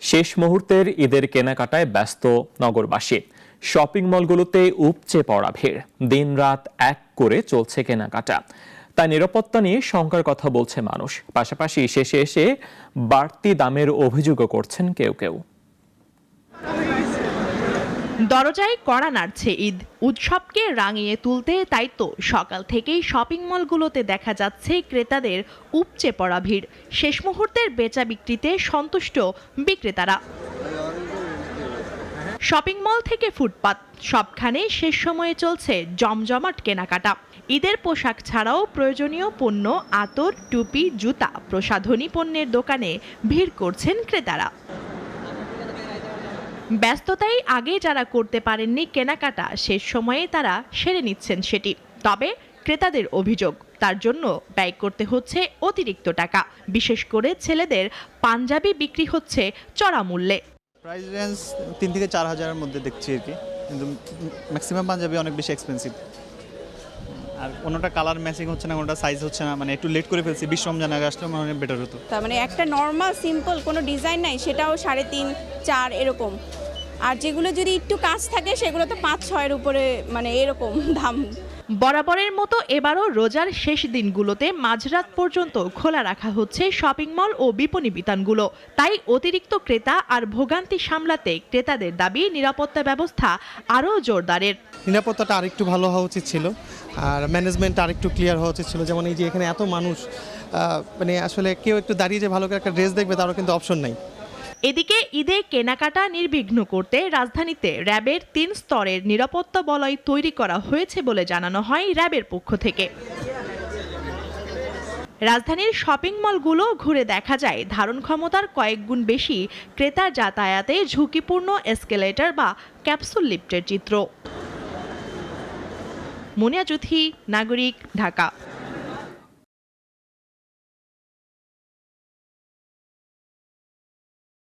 শেষ মুহূর্তের ঈদের কেনাকাটায় ব্যস্ত নগরবাসী। শপিং মলগুলোতে উপচে পড়া ভিড়, দিনরাত এক করে চলছে কেনাকাটা। তাই নিরাপত্তা নিয়ে শঙ্কার কথা বলছে মানুষ। পাশাপাশি শেষে এসে বাড়তি দামের অভিযোগও করছেন কেউ কেউ। দরজায় কড়া নাড়ছে ঈদ উৎসবকে রাঙিয়ে তুলতে। তাই তো সকাল থেকেই শপিং মলগুলোতে দেখা যাচ্ছে ক্রেতাদের উপচে পড়া ভিড়। শেষ মুহূর্তের বেচা বিক্রিতে সন্তুষ্ট বিক্রেতারা। শপিং মল থেকে ফুটপাত সবখানে শেষ সময়ে চলছে জমজমাট কেনাকাটা। ঈদের পোশাক ছাড়াও প্রয়োজনীয় পণ্য, আতর, টুপি, জুতা, প্রসাধনী পণ্যের দোকানে ভিড় করছেন ক্রেতারা। ব্যস্ততায় আগে যারা করতে পারেননি কেনাকাটা, শেষ সময়ে তারা সেরে নিচ্ছেন সেটি। তবে ক্রেতাদের অভিযোগ, তার জন্য ব্যয় করতে হচ্ছে অতিরিক্ত টাকা। বিশেষ করে ছেলেদের পাঞ্জাবি বিক্রি হচ্ছে চড়া মূল্যে। প্রাইস রেঞ্জ 3 থেকে 4 হাজারের মধ্যে দেখছি আর কি, কিন্তু ম্যাক্সিমাম পাঞ্জাবি অনেক বেশি এক্সপেন্সিভ। আর কোনোটা কালার ম্যাচিং হচ্ছে না, কোনোটা সাইজ হচ্ছে না, মানে একটু লেট করে ফেলছি। 20 রমজান আগে আসলে মানে বেটার হতো। তার মানে একটা নর্মাল সিম্পল কোনো ডিজাইন নাই, সেটাও 3.5, 4 এরকম। আর যেগুলো যদি একটু কাজ থাকে সেগুলো তো 5-6 উপরে, মানে এরকম দাম। বরাবরের মতো এবারও রোজার শেষ দিনগুলোতে মাঝরাত পর্যন্ত খোলা রাখা হচ্ছে শপিং মল ও বিপণী বিতানগুলো। তাই অতিরিক্ত ক্রেতা আর ভোগান্তি সামলাতে ক্রেতাদের দাবি নিরাপত্তা ব্যবস্থা আরও জোরদারের। নিরাপত্তাটা আরেকটু ভালো হওয়া উচিত ছিল, আর ম্যানেজমেন্ট আরেকটু ক্লিয়ার হওয়া উচিত ছিল। যেমন এই যে এখানে এত মানুষ, মানে আসলে কেউ একটু দাঁড়িয়ে যে ভালো করে একটা ড্রেস দেখবে তারও কিন্তু অপশন নাই। এদিকে ঈদে কেনাকাটা নির্বিঘ্ন করতে রাজধানীতে র্যাবের 3 স্তরের নিরাপত্তা বলয় তৈরি করা হয়েছে বলে জানানো হয় র্যাবের পক্ষ থেকে। রাজধানীর শপিং মলগুলো ঘুরে দেখা যায় ধারণ ক্ষমতার কয়েক গুণ বেশি ক্রেতা যাতায়াতে ঝুঁকিপূর্ণ এসকেলেটর বা ক্যাপসুল লিফটের চিত্র। মুনিয়া জুথি, নাগরিক, ঢাকা।